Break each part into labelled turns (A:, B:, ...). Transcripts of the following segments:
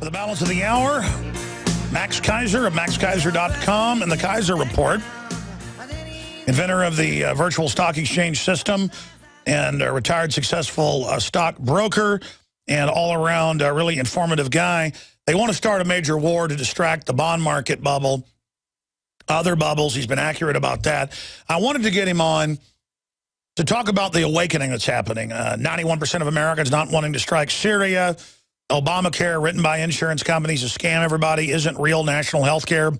A: For the balance of the hour, Max Keiser of MaxKeiser.com and the Keiser Report, inventor of the virtual stock exchange system and a retired successful stock broker and all-around really informative guy. They want to start a major war to distract the bond market bubble, other bubbles. He's been accurate about that. I wanted to get him on to talk about the awakening that's happening. 91% of Americans not wanting to strike Syria. Obamacare, written by insurance companies to scam everybody, isn't real national health care.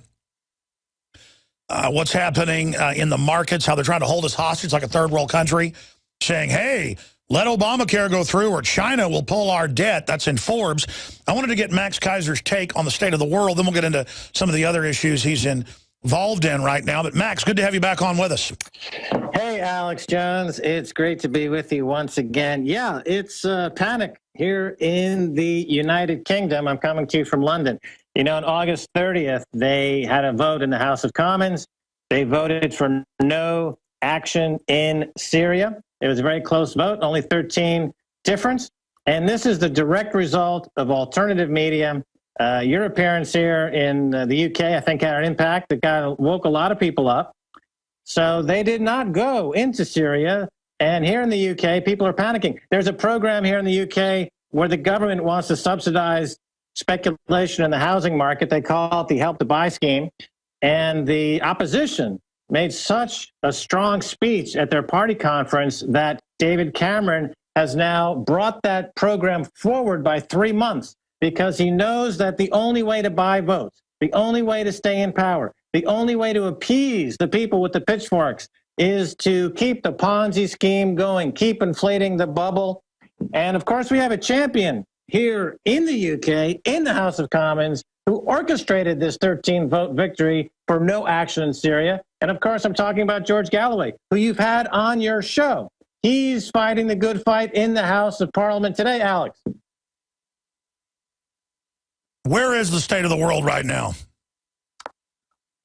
A: What's happening in the markets, how they're trying to hold us hostage like a third world country, saying, hey, let Obamacare go through or China will pull our debt. That's in Forbes. I wanted to get Max Keiser's take on the state of the world. Then we'll get into some of the other issues he's involved in right now. But Max, good to have you back on with us.
B: Hey, Alex Jones. It's great to be with you once again. Yeah, it's panic here in the United Kingdom. I'm coming to you from London. You know, on August 30th, they had a vote in the House of Commons. They voted for no action in Syria. It was a very close vote, only 13 difference. And this is the direct result of alternative media. Your appearance here in the UK, I think, had an impact that woke a lot of people up. So they did not go into Syria. And here in the UK, people are panicking. There's a program here in the UK where the government wants to subsidize speculation in the housing market. They call it the Help to Buy scheme. And the opposition made such a strong speech at their party conference that David Cameron has now brought that program forward by 3 months because he knows that the only way to buy votes, the only way to stay in power, the only way to appease the people with the pitchforks is to keep the Ponzi scheme going, keep inflating the bubble. And of course, we have a champion here in the UK, in the House of Commons, who orchestrated this 13-vote victory for no action in Syria. And of course, I'm talking about George Galloway, who you've had on your show. He's fighting the good fight in the House of Parliament today, Alex.
A: Where is the state of the world right now?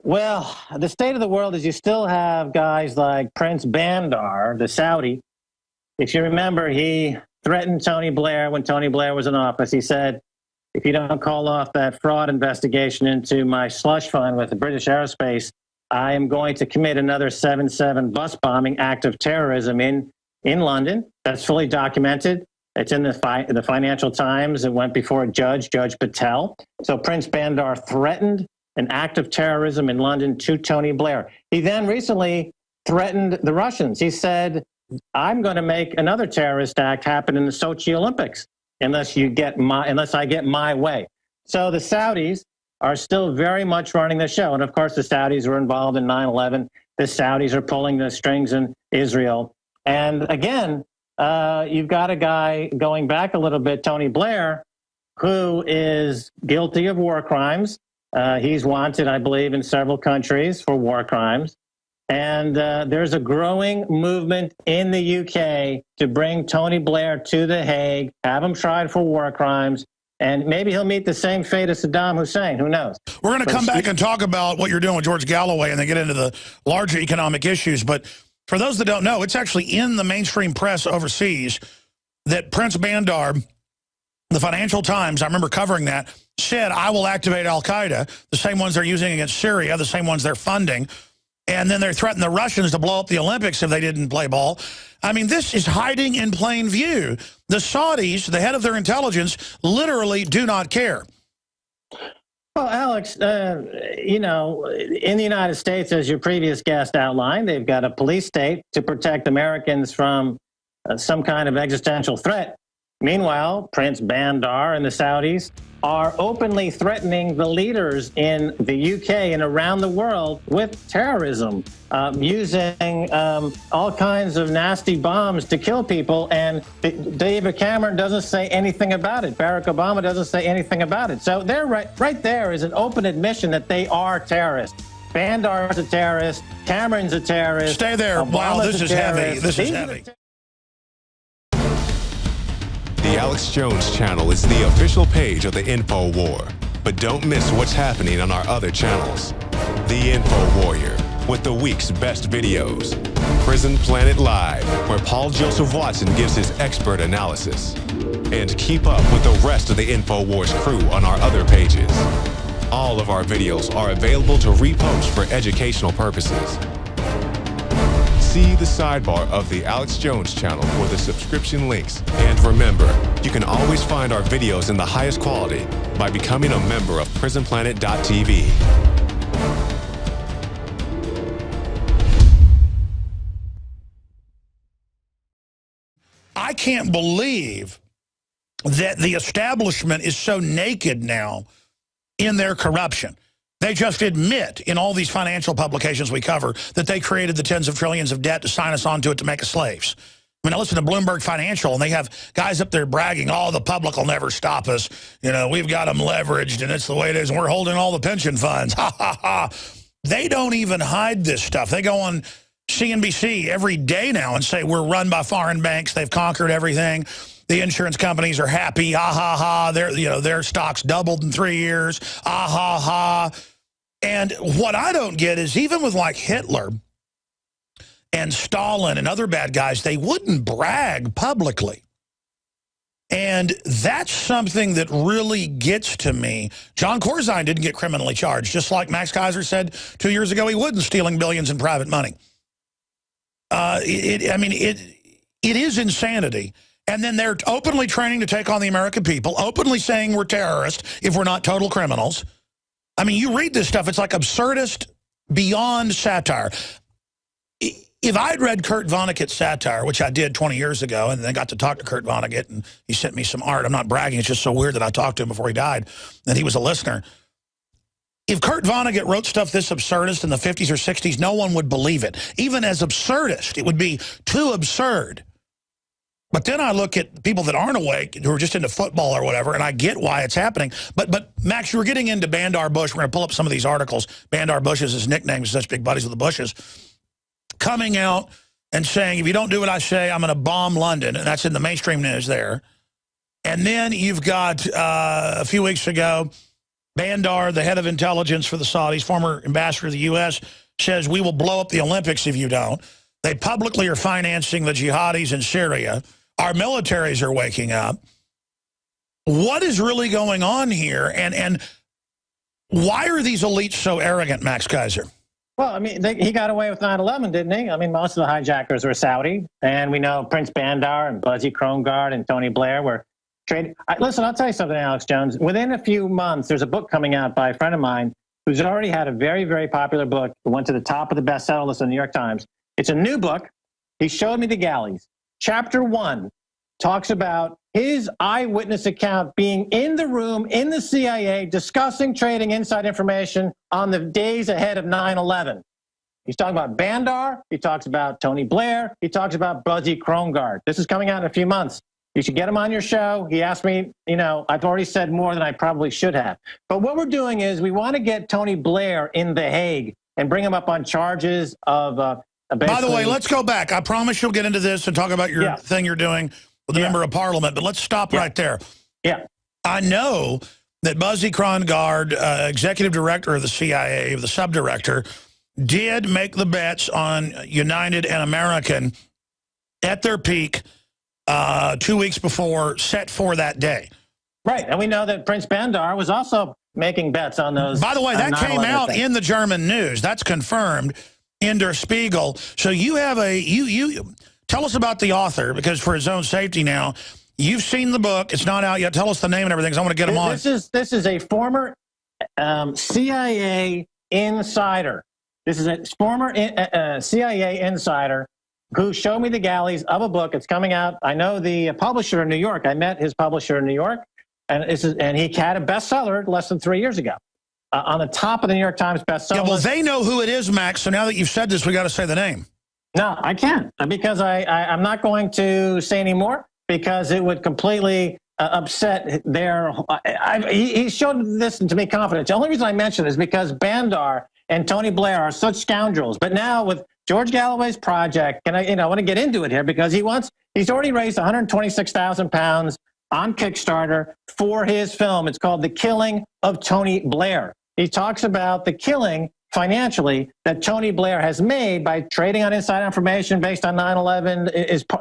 B: Well, the state of the world is you still have guys like Prince Bandar, the Saudi. If you remember, he threatened Tony Blair when Tony Blair was in office. He said, if you don't call off that fraud investigation into my slush fund with the British Aerospace, I am going to commit another 7/7 bus bombing act of terrorism in London. That's fully documented. It's in the Financial Times. It went before a judge, Judge Patel. So Prince Bandar threatened an act of terrorism in London to Tony Blair. He then recently threatened the Russians. He said, I'm going to make another terrorist act happen in the Sochi Olympics unless I get my way. So the Saudis are still very much running the show. And of course, the Saudis were involved in 9/11. The Saudis are pulling the strings in Israel. And again, you've got a guy going back a little bit, Tony Blair, who is guilty of war crimes. He's wanted, I believe, in several countries for war crimes. And there's a growing movement in the UK to bring Tony Blair to The Hague, have him tried for war crimes, and maybe he'll meet the same fate as Saddam Hussein. Who knows? We're
A: going to come back and talk about what you're doing with George Galloway and then get into the larger economic issues. But for those that don't know, it's actually in the mainstream press overseas that Prince Bandar, the Financial Times, I remember covering that, said, I will activate al-Qaeda, the same ones they're using against Syria, the same ones they're funding. And then they're threatening the Russians to blow up the Olympics if they didn't play ball. I mean, this is hiding in plain view. The Saudis, the head of their intelligence, literally do not care.
B: Well, Alex, you know, in the United States, as your previous guest outlined, they've got a police state to protect Americans from some kind of existential threat. Meanwhile, Prince Bandar and the Saudis are openly threatening the leaders in the UK and around the world with terrorism, using all kinds of nasty bombs to kill people. And David Cameron doesn't say anything about it. Barack Obama doesn't say anything about it. So they're right there is an open admission that they are terrorists. Bandar's a terrorist. Cameron's a terrorist.
A: Stay there. Wow, this is heavy. This is heavy.
C: The Alex Jones channel is the official page of the Info War. But don't miss what's happening on our other channels. The Info Warrior, with the week's best videos. Prison Planet Live, where Paul Joseph Watson gives his expert analysis. And keep up with the rest of the InfoWars crew on our other pages. All of our videos are available to repost for educational purposes. See the sidebar of the Alex Jones channel for the subscription links. And remember, you can always find our videos in the highest quality by becoming a member of PrisonPlanet.tv.
A: I can't believe that the establishment is so naked now in their corruption. They just admit in all these financial publications we cover that they created the tens of trillions of debt to sign us onto it to make us slaves. I mean, I listen to Bloomberg Financial, and they have guys up there bragging, oh, the public will never stop us. You know, we've got them leveraged, and it's the way it is, and we're holding all the pension funds. Ha, ha, ha. They don't even hide this stuff. They go on CNBC every day now and say we're run by foreign banks. They've conquered everything. The insurance companies are happy. Ha, ha, ha. Their stocks doubled in 3 years. Ah, ha, ha. And what I don't get is even with like Hitler and Stalin and other bad guys, they wouldn't brag publicly. And that's something that really gets to me. John Corzine didn't get criminally charged, just like Max Keiser said 2 years ago he wouldn't, stealing billions in private money. It is insanity. And then they're openly training to take on the American people, openly saying we're terrorists if we're not total criminals. I mean, you read this stuff, it's like absurdist beyond satire. If I'd read Kurt Vonnegut's satire, which I did 20 years ago, and then got to talk to Kurt Vonnegut, and he sent me some art. I'm not bragging. It's just so weird that I talked to him before he died, and he was a listener. If Kurt Vonnegut wrote stuff this absurdist in the 50s or 60s, no one would believe it. Even as absurdist, it would be too absurd. But then I look at people that aren't awake, who are just into football or whatever, and I get why it's happening. But Max, you were getting into Bandar Bush. We're going to pull up some of these articles. Bandar Bush is his nickname, he's such big buddies with the Bushes. Coming out and saying, if you don't do what I say, I'm going to bomb London. And that's in the mainstream news there. And then you've got, a few weeks ago, Bandar, the head of intelligence for the Saudis, former ambassador to the U.S., says, we will blow up the Olympics if you don't. They publicly are financing the jihadis in Syria. Our militaries are waking up. What is really going on here? And why are these elites so arrogant, Max Keiser?
B: Well, I mean, he got away with 9/11, didn't he? I mean, most of the hijackers were Saudi. And we know Prince Bandar and Buzzy Krongard and Tony Blair were trading. Listen, I'll tell you something, Alex Jones. Within a few months, there's a book coming out by a friend of mine who's already had a very, very popular book. It went to the top of the bestseller list in the New York Times. It's a new book. He showed me the galleys. Chapter 1 talks about his eyewitness account being in the room in the CIA discussing trading inside information on the days ahead of 9/11. He's talking about Bandar. He talks about Tony Blair. He talks about Buzzy Krongard. This is coming out in a few months. You should get him on your show. He asked me, you know, I've already said more than I probably should have. But what we're doing is we want to get Tony Blair in The Hague and bring him up on charges of
A: By the way, let's go back. I promise you'll get into this and talk about your thing you're doing with the member of parliament, but let's stop right there.
B: Yeah.
A: I know that Buzzy Krongard, executive director of the CIA, the subdirector, did make the bets on United and American at their peak 2 weeks before, set for that day.
B: Right, and we know that Prince Bandar was also making bets on those.
A: By the way, that came out in the German news. That's confirmed in Der Spiegel. So you have you tell us about the author, because for his own safety now, you've seen the book. It's not out yet. Tell us the name and everything, because I want to get him on.
B: This is a former CIA insider. This is a former CIA insider who showed me the galleys of a book. It's coming out. I know the publisher in New York. I met his publisher in New York, and he had a bestseller less than 3 years ago. On the top of the New York Times bestseller.
A: Yeah, well, they know who it is, Max. So now that you've said this, we got to say the name.
B: No, I can't, because I'm not going to say any more, because it would completely upset their. He showed this to me confidence. The only reason I mention it is because Bandar and Tony Blair are such scoundrels. But now with George Galloway's project, and I want to get into it here, because he's already raised 126,000 pounds on Kickstarter for his film. It's called The Killing of Tony Blair. He talks about the killing financially that Tony Blair has made by trading on inside information based on 9/11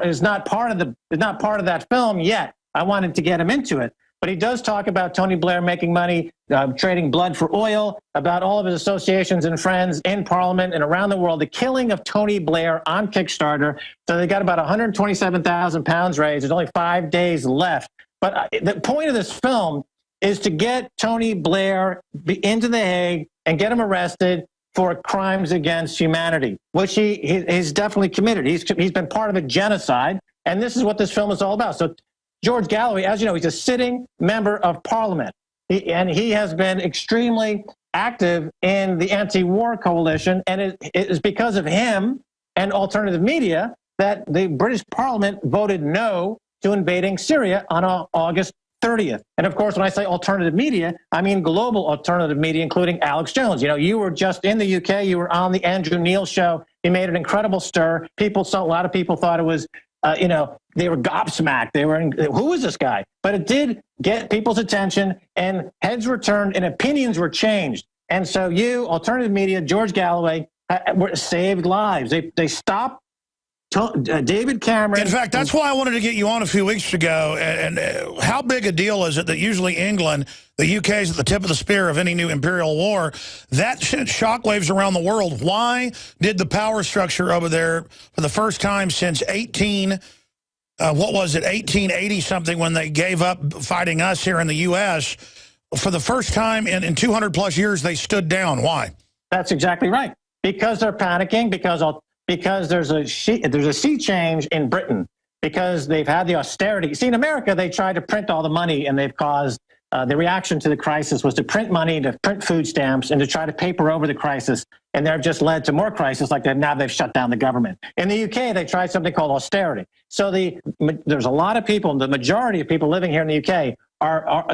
B: is not part of that film yet. I wanted to get him into it. But he does talk about Tony Blair making money, trading blood for oil, about all of his associations and friends in Parliament and around the world, the killing of Tony Blair on Kickstarter. So they got about 127,000 pounds raised. There's only 5 days left. But the point of this film is to get Tony Blair into The Hague and get him arrested for crimes against humanity, which he's definitely committed. He's been part of a genocide, and this is what this film is all about. So George Galloway, as you know, he's a sitting member of Parliament, and he has been extremely active in the anti-war coalition, and it is because of him and alternative media that the British Parliament voted no to invading Syria on August 30th. And of course, when I say alternative media, I mean global alternative media, including Alex Jones. You know, you were just in the UK, you were on the Andrew Neil show. He made an incredible stir. A lot of people thought it was, they were gobsmacked. Who is this guy? But it did get people's attention, and heads were turned and opinions were changed. And so you, alternative media, George Galloway, saved lives. They stopped David Cameron.
A: In fact, that's why I wanted to get you on a few weeks ago. And how big a deal is it that usually England, the UK, is at the tip of the spear of any new imperial war? That sent shockwaves around the world. Why did the power structure over there, for the first time since 1880 something, when they gave up fighting us here in the U.S., for the first time in 200 plus years, they stood down? Why?
B: That's exactly right. Because they're panicking, because there's a sea change in Britain, because they've had the austerity. See, in America, they tried to print all the money, and they've caused the reaction to the crisis was to print money, to print food stamps, and to try to paper over the crisis. And they've just led to more crisis, like now they've shut down the government. In the UK, they tried something called austerity. So there's a lot of people, the majority of people living here in the UK,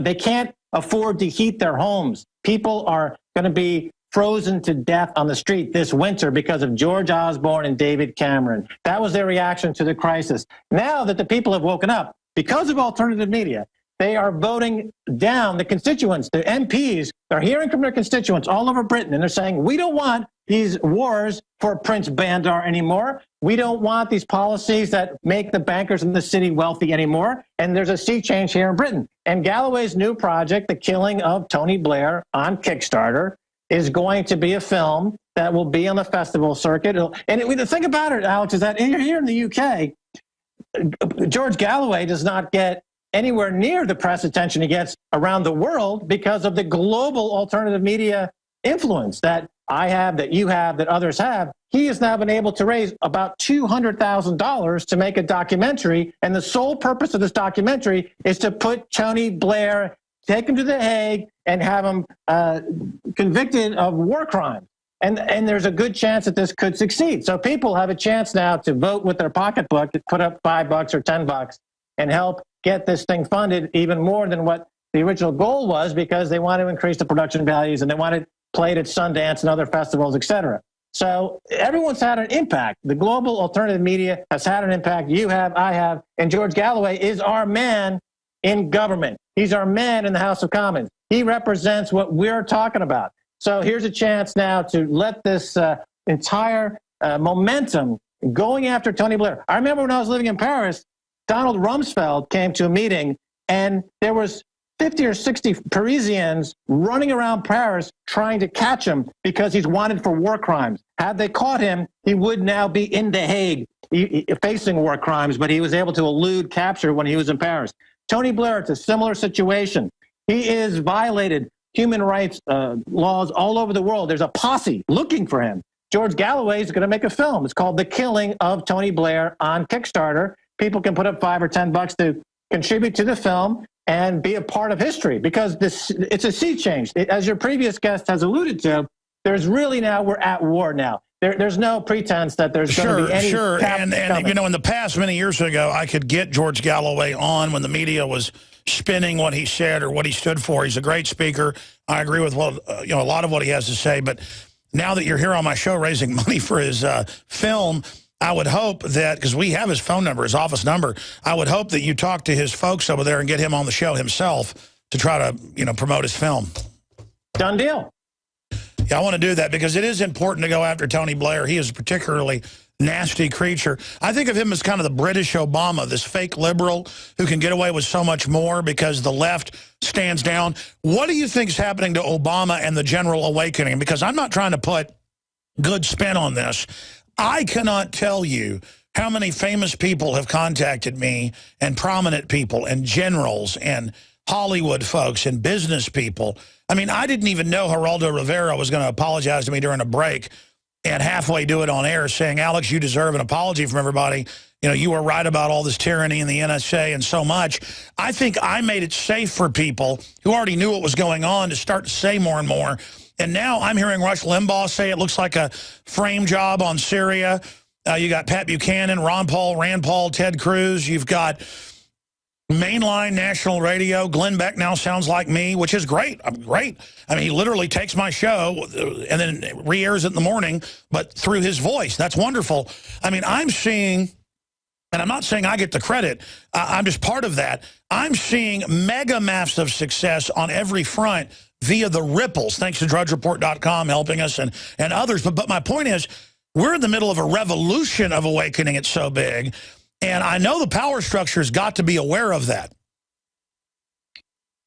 B: they can't afford to heat their homes. People are going to be frozen to death on the street this winter because of George Osborne and David Cameron. That was their reaction to the crisis. Now that the people have woken up, because of alternative media, they are voting down the constituents. The MPs are hearing from their constituents all over Britain, and they're saying, we don't want these wars for Prince Bandar anymore. We don't want these policies that make the bankers in the city wealthy anymore. And there's a sea change here in Britain. And Galloway's new project, The Killing of Tony Blair on Kickstarter, is going to be a film that will be on the festival circuit. And the thing about it, Alex, is that here in the UK, George Galloway does not get anywhere near the press attention he gets around the world because of the global alternative media influence that I have, that you have, that others have. He has now been able to raise about $200,000 to make a documentary, and the sole purpose of this documentary is to put Tony Blair, take him to The Hague, and have him convicted of war crimes. And there's a good chance that this could succeed. So people have a chance now to vote with their pocketbook, to put up $5 or $10 and help get this thing funded even more than what the original goal was, because they want to increase the production values and they want it played at Sundance and other festivals, et cetera. So everyone's had an impact. The global alternative media has had an impact. You have, I have, and George Galloway is our man in government. He's our man in the House of Commons. He represents what we're talking about. So here's a chance now to let this entire momentum going after Tony Blair. I remember when I was living in Paris, Donald Rumsfeld came to a meeting, and there was 50 or 60 Parisians running around Paris trying to catch him because he's wanted for war crimes. Had they caught him, he would now be in The Hague facing war crimes, but he was able to elude capture when he was in Paris. Tony Blair, it's a similar situation. He is violated human rights laws all over the world. There's a posse looking for him. George Galloway is going to make a film. It's called The Killing of Tony Blair on Kickstarter. People can put up $5 or $10 to contribute to the film and be a part of history, because it's a sea change. As your previous guest has alluded to, there's really now, we're at war now. There's no pretense that there's going to be any...
A: Sure, and you know, in the past, many years ago, I could get George Galloway on when the media was spinning what he said or what he stood for. He's a great speaker. I agree with a lot of what he has to say, but now that you're here on my show raising money for his film, I would hope that, because we have his phone number, his office number, I would hope that you talk to his folks over there and get him on the show himself to try to, promote his film.
B: Done deal.
A: Yeah, I want to do that because it is important to go after Tony Blair. He is particularly nasty creature. I think of him as kind of the British Obama, this fake liberal who can get away with so much more because the left stands down. What do you think is happening to Obama and the general awakening? Because I'm not trying to put good spin on this. I cannot tell you how many famous people have contacted me, and prominent people, and generals, and Hollywood folks, and business people. I mean, I didn't even know Geraldo Rivera was going to apologize to me during a break and halfway do it on air saying, Alex, you deserve an apology from everybody. You know, you were right about all this tyranny in the NSA and so much. I think I made it safe for people who already knew what was going on to start to say more and more. And now I'm hearing Rush Limbaugh say it looks like a frame job on Syria. You got Pat Buchanan, Ron Paul, Rand Paul, Ted Cruz. You've got mainline national radio. Glenn Beck now sounds like me, which is great. I'm great. I mean, he literally takes my show and then re-airs it in the morning, but through his voice. That's wonderful. I mean, I'm seeing, and I'm not saying I get the credit, I'm just part of that. I'm seeing mega massive success on every front via the ripples, thanks to drudgereport.com helping us and others. But my point is, we're in the middle of a revolution of awakening. It's so big. And I know the power structure's got to be aware of that.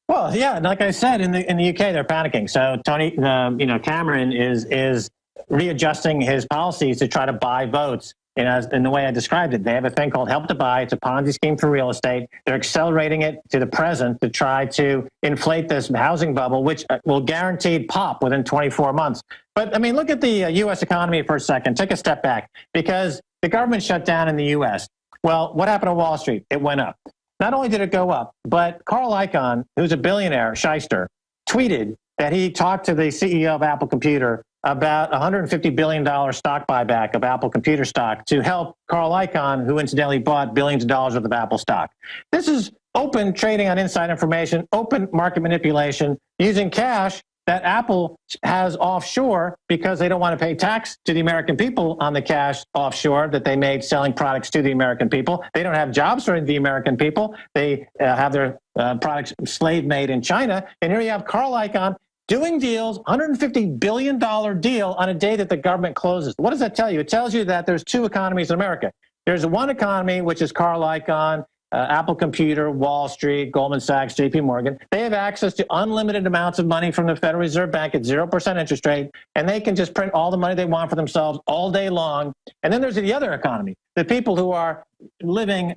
B: Well, yeah, like I said, in the UK, they're panicking. So Tony, Cameron is readjusting his policies to try to buy votes. In the way I described it, they have a thing called Help to Buy. It's a Ponzi scheme for real estate. They're accelerating it to the present to try to inflate this housing bubble, which will guaranteed pop within 24 months. But, I mean, look at the U.S. economy for a second. Take a step back, because the government shut down in the U.S. Well, what happened to Wall Street? It went up. Not only did it go up, but Carl Icahn, who's a billionaire shyster, tweeted that he talked to the CEO of Apple Computer about $150 billion stock buyback of Apple Computer stock to help Carl Icahn, who incidentally bought billions of dollars worth of Apple stock. This is open trading on inside information, open market manipulation, using cash that Apple has offshore because they don't want to pay tax to the American people on the cash offshore that they made selling products to the American people. They don't have jobs for the American people. They have their products slave made in China. And here you have Carl Icahn doing deals, $150 billion deal on a day that the government closes. What does that tell you? It tells you that there's two economies in America. There's one economy, which is Carl Icahn, Apple Computer, Wall Street, Goldman Sachs, JP Morgan. They have access to unlimited amounts of money from the Federal Reserve Bank at 0% interest rate, and they can just print all the money they want for themselves all day long. And then there's the other economy, the people who are living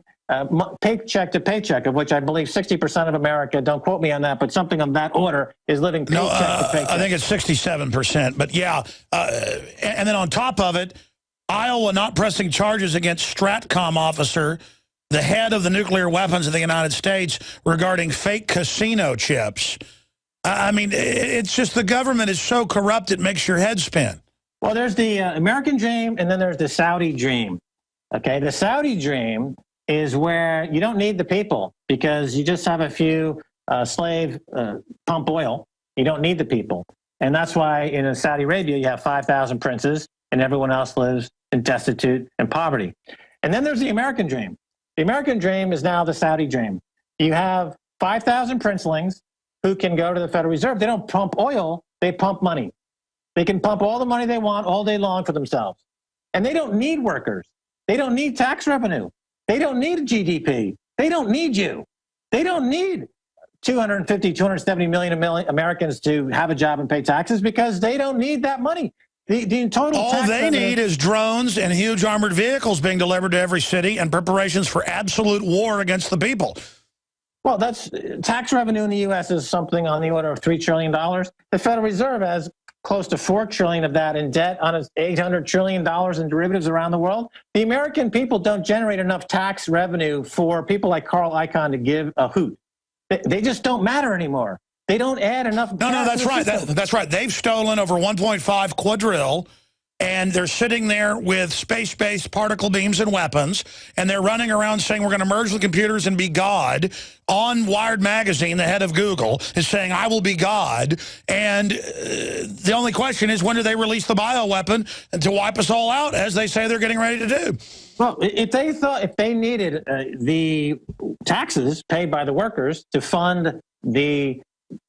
B: paycheck to paycheck, of which I believe 60% of America, don't quote me on that, but something of that order is living paycheck to paycheck.
A: I think it's 67%, but yeah. And then on top of it, Iowa not pressing charges against Stratcom officer, the head of the nuclear weapons of the United States, regarding fake casino chips. I mean, it's just the government is so corrupt it makes your head spin.
B: Well, there's the American dream, and then there's the Saudi dream. Okay, the Saudi dream is where you don't need the people because you just have a few slave pump oil. You don't need the people. And that's why in Saudi Arabia, you have 5,000 princes and everyone else lives in destitute and poverty. And then there's the American dream. The American dream is now the Saudi dream. You have 5,000 princelings who can go to the Federal Reserve. They don't pump oil, they pump money. They can pump all the money they want all day long for themselves. And they don't need workers. They don't need tax revenue. They don't need a GDP. They don't need you. They don't need 250, 270 million Americans to have a job and pay taxes because they don't need that money. The total
A: all they need is drones and huge armored vehicles being delivered to every city and preparations for absolute war against the people.
B: Well, that's tax revenue in the U.S. is something on the order of $3 trillion. The Federal Reserve has close to $4 trillion of that in debt on its $800 trillion in derivatives around the world. The American people don't generate enough tax revenue for people like Carl Icahn to give a hoot. They just don't matter anymore. They don't add enough.
A: No, that's right. That's right. They've stolen over 1.5 quadrille, and they're sitting there with space-based particle beams and weapons, and they're running around saying we're going to merge the computers and be God. On Wired Magazine, the head of Google is saying, I will be God. And the only question is, when do they release the bioweapon to wipe us all out, as they say they're getting ready to do?
B: Well, if they needed the taxes paid by the workers to fund the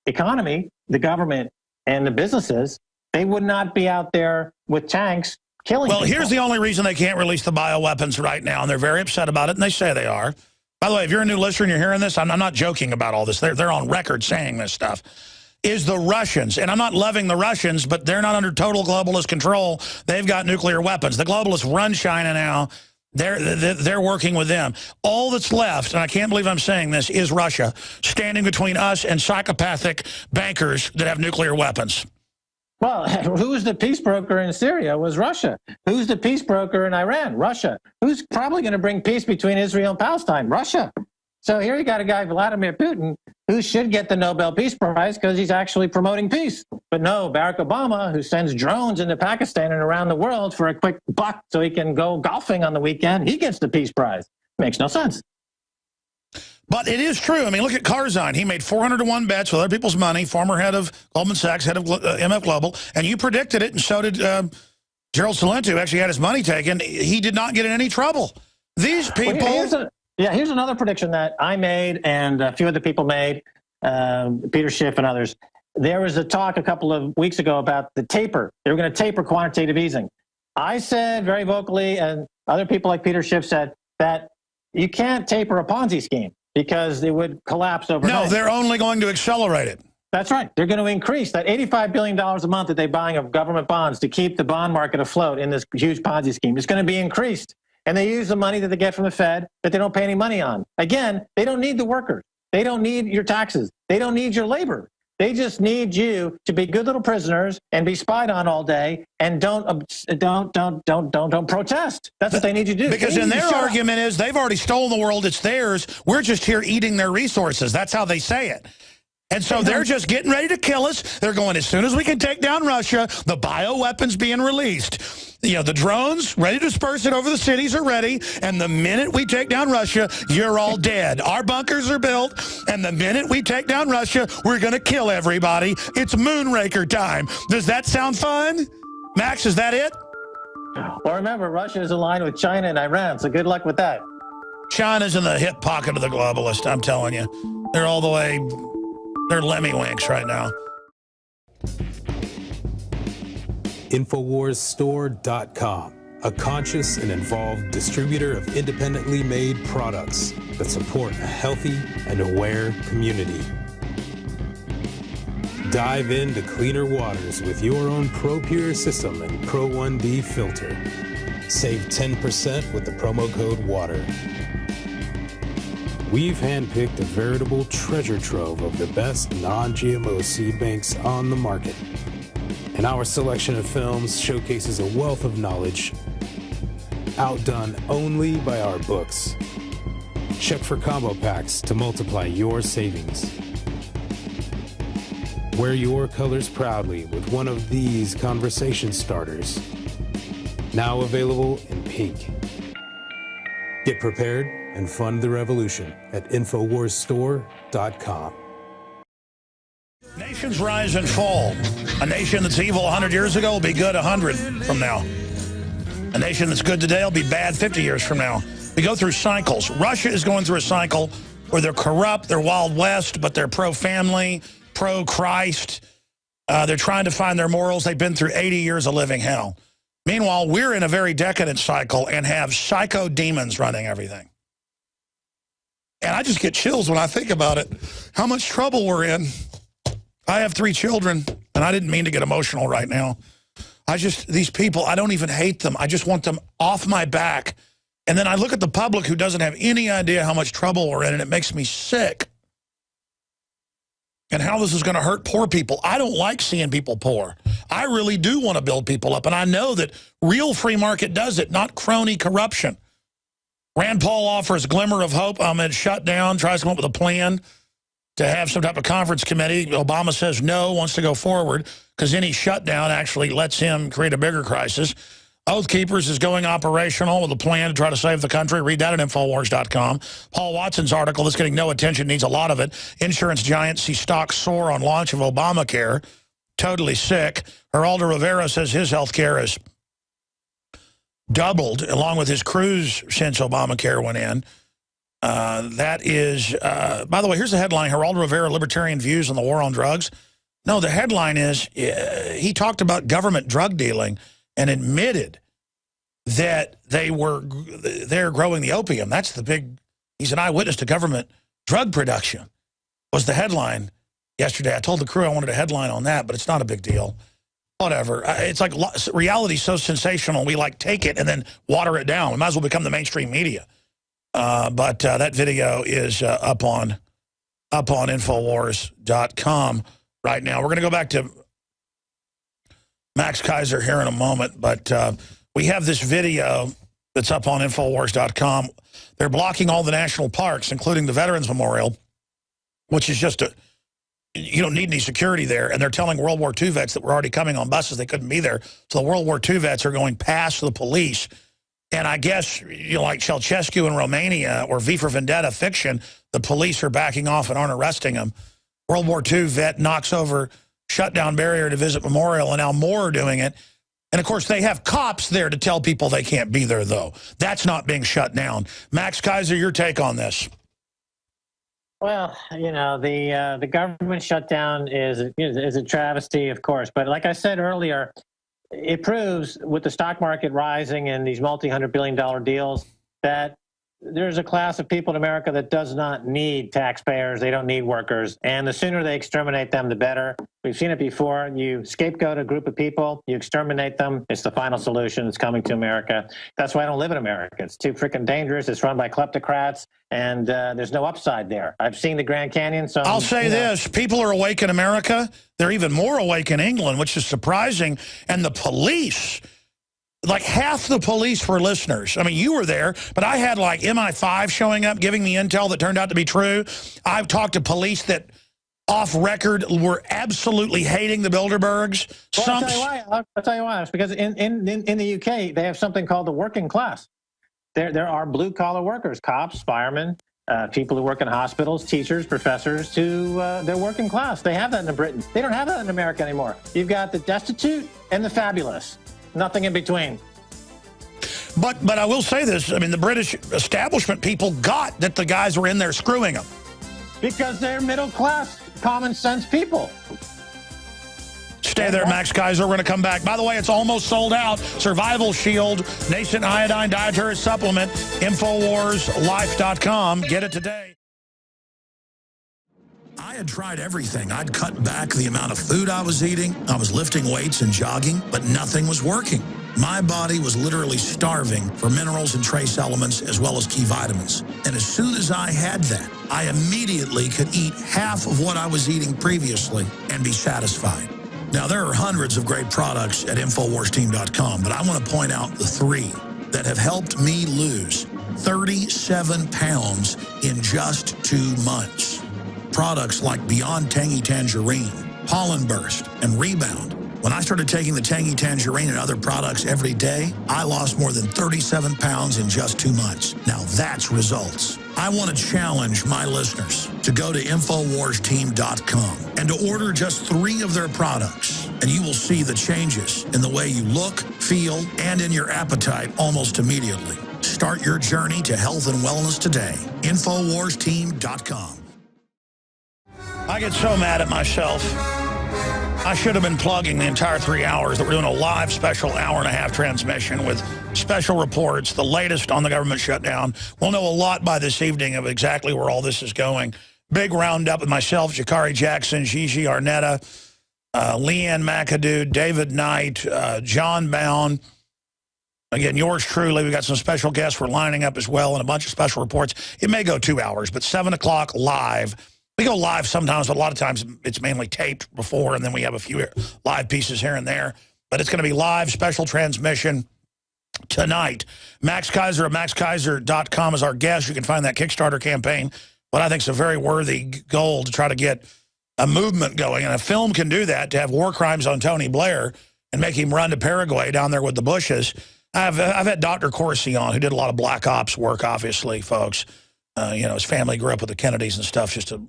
B: economy, the government, and the businesses, they would not be out there with tanks killing
A: Well,
B: people.
A: here's the only reason they can't release the bioweapons right now, and they're very upset about it, and they say they are. By the way, if you're a new listener and you're hearing this, I'm not joking about all this. They're on record saying this stuff. Is the Russians, and I'm not loving the Russians, but they're not under total globalist control. They've got nuclear weapons. The globalists run China now. They're working with them. All that's left, and I can't believe I'm saying this, is Russia, standing between us and psychopathic bankers that have nuclear weapons.
B: Well, who's the peace broker in Syria was Russia. Who's the peace broker in Iran? Russia. Who's probably going to bring peace between Israel and Palestine? Russia. So here you got a guy, Vladimir Putin, who should get the Nobel Peace Prize because he's actually promoting peace. But no, Barack Obama, who sends drones into Pakistan and around the world for a quick buck so he can go golfing on the weekend, he gets the Peace Prize. Makes no sense.
A: But it is true. I mean, look at Karzai. He made 400 to 1 bets with other people's money, former head of Goldman Sachs, head of MF Global, and you predicted it, and so did Gerald Celente, who actually had his money taken. He did not get in any trouble. These people...
B: Well, here's another prediction that I made and a few other people made, Peter Schiff and others. There was a talk a couple of weeks ago about the taper. They were going to taper quantitative easing. I said very vocally, and other people like Peter Schiff said, that you can't taper a Ponzi scheme because it would collapse overnight.
A: No, they're only going to accelerate it.
B: That's right. They're going to increase that $85 billion a month that they're buying of government bonds to keep the bond market afloat in this huge Ponzi scheme. It's going to be increased. And they use the money that they get from the Fed that they don't pay any money on. Again, they don't need the workers. They don't need your taxes. They don't need your labor. They just need you to be good little prisoners and be spied on all day and don't protest. That's what they need you to do.
A: Because in their argument is they've already stolen the world. It's theirs. We're just here eating their resources. That's how they say it. And so they're just getting ready to kill us. They're going, as soon as we can take down Russia, the bioweapons being released. You know, the drones ready to disperse it over the cities are ready. And the minute we take down Russia, you're all dead. Our bunkers are built. And the minute we take down Russia, we're going to kill everybody. It's Moonraker time. Does that sound fun? Max, is that it?
B: Well, remember, Russia is aligned with China and Iran, so good luck with that. China's
A: in the hip pocket of the globalist, I'm telling you. They're all the way... They're lemmywinks right now.
C: InfoWarsStore.com, a conscious and involved distributor of independently made products that support a healthy and aware community. Dive into cleaner waters with your own ProPure system and Pro 1D filter. Save 10% with the promo code WATER. We've handpicked a veritable treasure trove of the best non-GMO seed banks on the market. And our selection of films showcases a wealth of knowledge outdone only by our books. Check for combo packs to multiply your savings. Wear your colors proudly with one of these conversation starters. Now available in pink. Get prepared and fund the revolution at InfoWarsStore.com.
A: Nations rise and fall. A nation that's evil 100 years ago will be good 100 from now. A nation that's good today will be bad 50 years from now. We go through cycles. Russia is going through a cycle where they're corrupt, they're Wild West, but they're pro-family, pro-Christ. They're trying to find their morals. They've been through 80 years of living hell. Meanwhile, we're in a very decadent cycle and have psycho demons running everything. And I just get chills when I think about it, how much trouble we're in. I have 3 children, and I didn't mean to get emotional right now. These people, I don't even hate them. I just want them off my back. And then I look at the public who doesn't have any idea how much trouble we're in, and it makes me sick. And how this is going to hurt poor people. I don't like seeing people poor. I really do want to build people up, and I know that real free market does it, not crony corruption. Rand Paul offers a glimmer of hope. It's shut down, tries to come up with a plan to have some type of conference committee. Obama says no, wants to go forward, because any shutdown actually lets him create a bigger crisis. Oath Keepers is going operational with a plan to try to save the country. Read that at Infowars.com. Paul Watson's article that's getting no attention, needs a lot of it. Insurance giants see stocks soar on launch of Obamacare. Totally sick. Geraldo Rivera says his health care is doubled along with his cruise since Obamacare went in. That is, by the way, here's the headline: Geraldo Rivera, libertarian views on the war on drugs. No, the headline is he talked about government drug dealing and admitted that they're growing the opium. That's the big, he's an eyewitness to government drug production, was the headline yesterday. I told the crew I wanted a headline on that, but it's not a big deal. Whatever. It's like reality's so sensational, we like take it and then water it down. We might as well become the mainstream media. But that video is up on Infowars.com right now. We're going to go back to Max Keiser here in a moment, but we have this video that's up on Infowars.com. They're blocking all the national parks, including the Veterans Memorial, which is just you don't need any security there. And they're telling World War II vets that were already coming on buses they couldn't be there. So the World War II vets are going past the police. And I guess, like Ceausescu in Romania or V for Vendetta fiction, the police are backing off and aren't arresting them. World War II vet knocks over shutdown barrier to visit memorial, and now more are doing it. And, of course, they have cops there to tell people they can't be there, though. That's not being shut down. Max Keiser, your take on this?
B: Well, the government shutdown is a travesty, of course. But like I said earlier, it proves with the stock market rising and these multi-hundred-billion-dollar deals that there's a class of people in America that does not need taxpayers. They don't need workers. And the sooner they exterminate them, the better. We've seen it before. You scapegoat a group of people, you exterminate them. It's the final solution. It's coming to America. That's why I don't live in America. It's too freaking dangerous. It's run by kleptocrats, and there's no upside there. I've seen the Grand Canyon. So
A: I'll say this. People are awake in America. They're even more awake in England, which is surprising. And the police... like half the police were listeners. I mean, you were there, but I had like MI5 showing up, giving me intel that turned out to be true. I've talked to police that off record were absolutely hating the Bilderbergs.
B: Well, I'll tell you why. It's because in the UK, they have something called the working class. There are blue collar workers, cops, firemen, people who work in hospitals, teachers, professors, they're working class. They have that in Britain. They don't have that in America anymore. You've got the destitute and the fabulous. Nothing in between.
A: But I will say this. I mean, the British establishment people got that the guys were in there screwing them.
B: Because they're middle-class, common-sense people.
A: Stay there, Max Keiser. We're going to come back. By the way, it's almost sold out. Survival Shield, Nascent Iodine Dietary Supplement, InfoWarsLife.com. Get it today. I had tried everything. I'd cut back the amount of food I was eating. I was lifting weights and jogging, but nothing was working. My body was literally starving for minerals and trace elements as well as key vitamins. And as soon as I had that, I immediately could eat half of what I was eating previously and be satisfied. Now, there are hundreds of great products at InfoWarsTeam.com, but I want to point out the 3 that have helped me lose 37 pounds in just 2 months. Products like Beyond Tangy Tangerine, Pollen Burst, and Rebound. When I started taking the Tangy Tangerine and other products every day, I lost more than 37 pounds in just 2 months. Now that's results. I want to challenge my listeners to go to InfoWarsTeam.com and to order just 3 of their products, and you will see the changes in the way you look, feel, and in your appetite almost immediately. Start your journey to health and wellness today. InfoWarsTeam.com. I get so mad at myself. I should have been plugging the entire 3 hours that we're doing a live special hour-and-a-half transmission with special reports, the latest on the government shutdown. We'll know a lot by this evening of exactly where all this is going. Big roundup with myself, Jakari Jackson, Gigi Arnetta, Leanne McAdoo, David Knight, John Bound. Again, yours truly. We've got some special guests we're lining up as well and a bunch of special reports. It may go 2 hours, but 7 o'clock live. We go live sometimes, but a lot of times it's mainly taped before, and then we have a few live pieces here and there. But it's going to be live, special transmission tonight. Max Keiser of MaxKeiser.com is our guest. You can find that Kickstarter campaign, what I think is a very worthy goal to try to get a movement going. And a film can do that, to have war crimes on Tony Blair and make him run to Paraguay down there with the Bushes. I've had Dr. Corsi on, who did a lot of black ops work, obviously, folks. His family grew up with the Kennedys and stuff, just to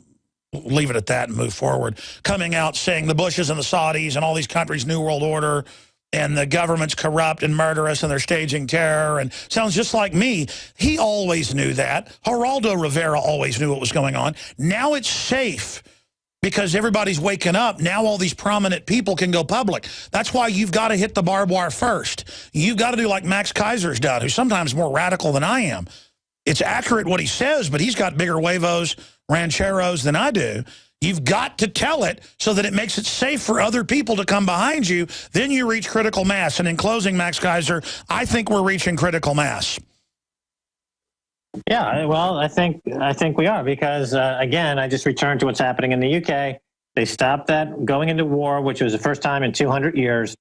A: leave it at that and move forward. Coming out saying the Bushes and the Saudis and all these countries' New World Order and the government's corrupt and murderous and they're staging terror, and sounds just like me. He always knew that. Geraldo Rivera always knew what was going on. Now it's safe because everybody's waking up. Now all these prominent people can go public. That's why you've got to hit the barbed wire first. You've got to do like Max Keiser's done, who's sometimes more radical than I am. It's accurate what he says, but he's got bigger huevos, rancheros than I do. You've got to tell it so that it makes it safe for other people to come behind you. Then you reach critical mass. And in closing, Max Keiser, I think we're reaching critical mass.
B: Yeah, well, I think we are because, again, I just returned to what's happening in the UK. They stopped that going into war, which was the first time in 200 years.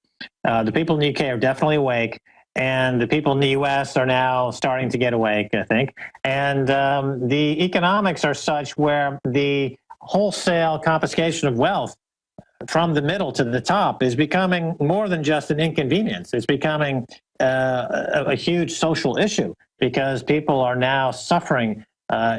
B: The people in the UK are definitely awake, and the people in the US are now starting to get awake, I think. And the economics are such where the wholesale confiscation of wealth from the middle to the top is becoming more than just an inconvenience. It's becoming a huge social issue because people are now suffering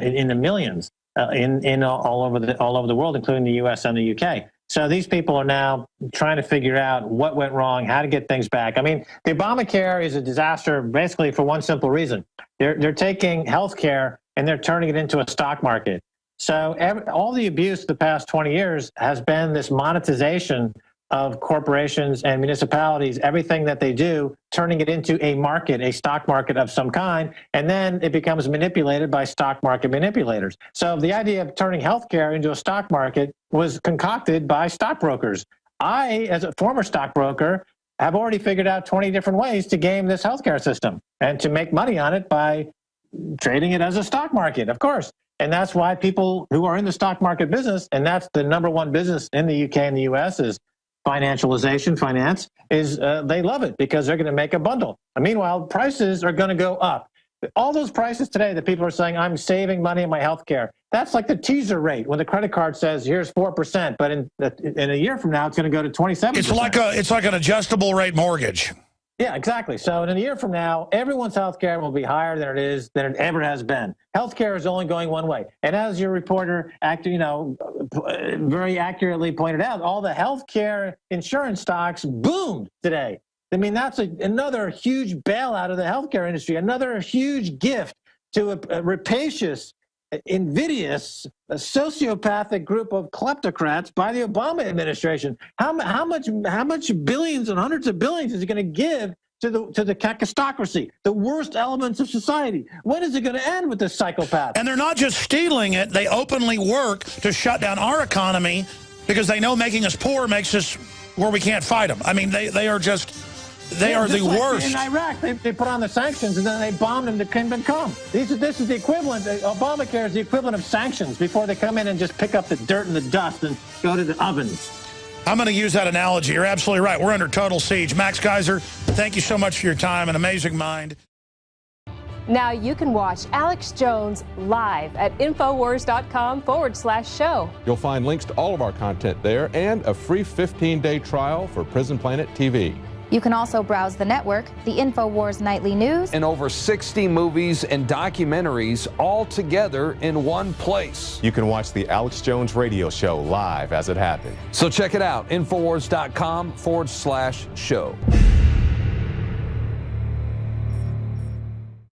B: in the millions all over the world, including the U.S. and the U.K. So these people are now trying to figure out what went wrong, how to get things back. I mean, the Obamacare is a disaster basically for one simple reason. They're taking health care and they're turning it into a stock market. So all the abuse the past 20 years has been this monetization of corporations and municipalities, everything that they do, turning it into a market, a stock market of some kind, and then it becomes manipulated by stock market manipulators. So the idea of turning healthcare into a stock market was concocted by stockbrokers. I, as a former stockbroker, have already figured out 20 different ways to game this healthcare system and to make money on it by trading it as a stock market, of course. And that's why people who are in the stock market business, and that's the number one business in the UK and the US is financialization, finance, is they love it because they're going to make a bundle. And meanwhile, prices are going to go up. All those prices today that people are saying, I'm saving money in my health care, that's like the teaser rate when the credit card says, here's 4%, but in a year from now, it's going to go to 27%.
A: It's like an adjustable rate mortgage.
B: Yeah, exactly. So in a year from now, everyone's health care will be higher than it ever has been. Health care is only going one way. And as your reporter, very accurately pointed out, all the health care insurance stocks boomed today. I mean, that's another huge bailout of the healthcare industry, another huge gift to a rapacious, invidious, sociopathic group of kleptocrats by the Obama administration. How much billions and hundreds of billions is it going to give to the kakistocracy, the worst elements of society? When is it going to end with this psychopath?
A: And they're not just stealing it; they openly work to shut down our economy because they know making us poor makes us where we can't fight them. I mean, they are just. They are the worst.
B: In Iraq, they put on the sanctions and then they bombed them to kingdom come. This is the equivalent. Obamacare is the equivalent of sanctions before they come in and just pick up the dirt and the dust and go to the ovens.
A: I'm going to use that analogy. You're absolutely right. We're under total siege. Max Keiser, thank you so much for your time. An amazing mind.
D: Now you can watch Alex Jones live at Infowars.com/show.
E: You'll find links to all of our content there and a free 15-day trial for Prison Planet TV.
F: You can also browse the network, the InfoWars Nightly News,
G: and over 60 movies and documentaries all together in one place.
C: You can watch the Alex Jones radio show live as it happens.
G: So check it out, Infowars.com/show.